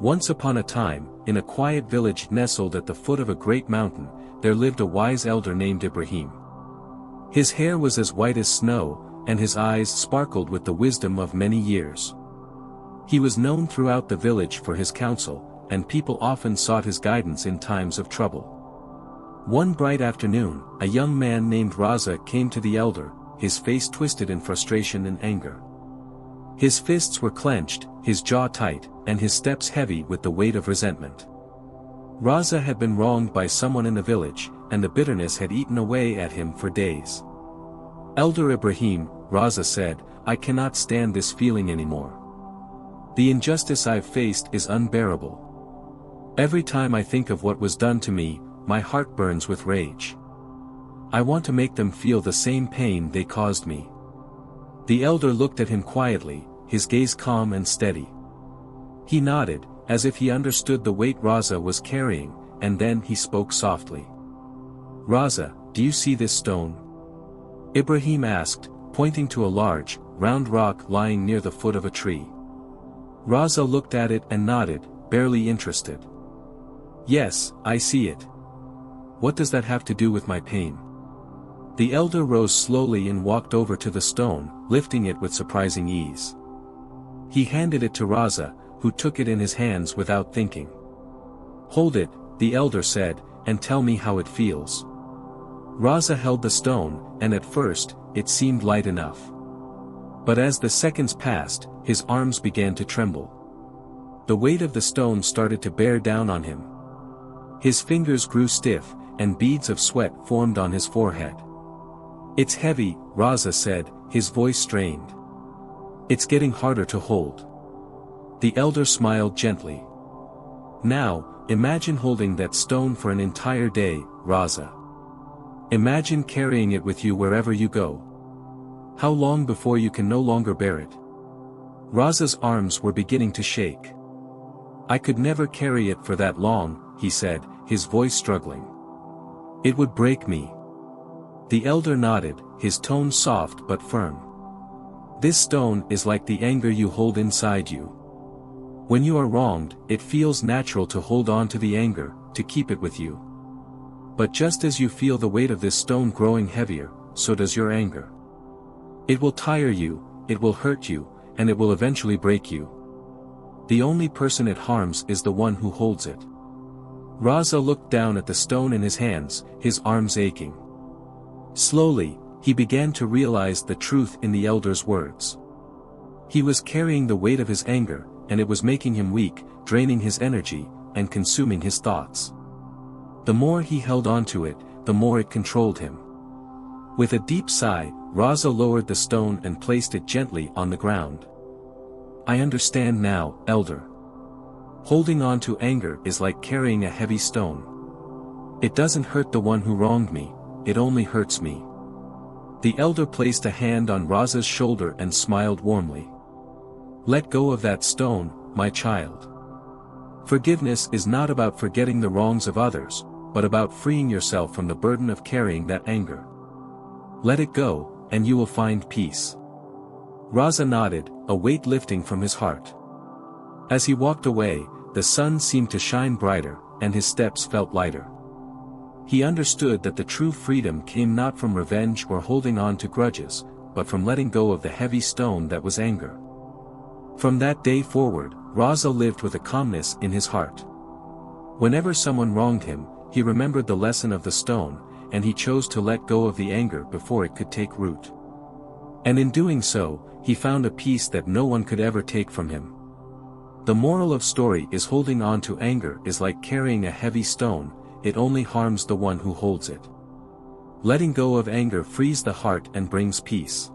Once upon a time, in a quiet village nestled at the foot of a great mountain, there lived a wise elder named Ibrahim. His hair was as white as snow, and his eyes sparkled with the wisdom of many years. He was known throughout the village for his counsel, and people often sought his guidance in times of trouble. One bright afternoon, a young man named Raza came to the elder, his face twisted in frustration and anger. His fists were clenched, his jaw tight, and his steps heavy with the weight of resentment. Raza had been wronged by someone in the village, and the bitterness had eaten away at him for days. "Elder Ibrahim," Raza said, "I cannot stand this feeling anymore. The injustice I've faced is unbearable. Every time I think of what was done to me, my heart burns with rage. I want to make them feel the same pain they caused me." The elder looked at him quietly, his gaze calm and steady. He nodded, as if he understood the weight Raza was carrying, and then he spoke softly. "Raza, do you see this stone?" Ibrahim asked, pointing to a large, round rock lying near the foot of a tree. Raza looked at it and nodded, barely interested. "Yes, I see it. What does that have to do with my pain?" The elder rose slowly and walked over to the stone, lifting it with surprising ease. He handed it to Raza, who took it in his hands without thinking. "Hold it," the elder said, "and tell me how it feels." Raza held the stone, and at first, it seemed light enough. But as the seconds passed, his arms began to tremble. The weight of the stone started to bear down on him. His fingers grew stiff, and beads of sweat formed on his forehead. "It's heavy," Raza said, his voice strained. "It's getting harder to hold." The elder smiled gently. "Now, imagine holding that stone for an entire day, Raza. Imagine carrying it with you wherever you go. How long before you can no longer bear it?" Raza's arms were beginning to shake. "I could never carry it for that long," he said, his voice struggling. "It would break me." The elder nodded, his tone soft but firm. "This stone is like the anger you hold inside you. When you are wronged, it feels natural to hold on to the anger, to keep it with you. But just as you feel the weight of this stone growing heavier, so does your anger. It will tire you, it will hurt you, and it will eventually break you. The only person it harms is the one who holds it." Raza looked down at the stone in his hands, his arms aching. Slowly, he began to realize the truth in the elder's words. He was carrying the weight of his anger, and it was making him weak, draining his energy, and consuming his thoughts. The more he held on to it, the more it controlled him. With a deep sigh, Raza lowered the stone and placed it gently on the ground. "I understand now, elder. Holding on to anger is like carrying a heavy stone. It doesn't hurt the one who wronged me, it only hurts me." The elder placed a hand on Raza's shoulder and smiled warmly. "Let go of that stone, my child. Forgiveness is not about forgetting the wrongs of others, but about freeing yourself from the burden of carrying that anger. Let it go, and you will find peace." Raza nodded, a weight lifting from his heart. As he walked away, the sun seemed to shine brighter, and his steps felt lighter. He understood that the true freedom came not from revenge or holding on to grudges, but from letting go of the heavy stone that was anger. From that day forward, Raza lived with a calmness in his heart. Whenever someone wronged him, he remembered the lesson of the stone, and he chose to let go of the anger before it could take root. And in doing so, he found a peace that no one could ever take from him. The moral of story is holding on to anger is like carrying a heavy stone, it only harms the one who holds it. Letting go of anger frees the heart and brings peace.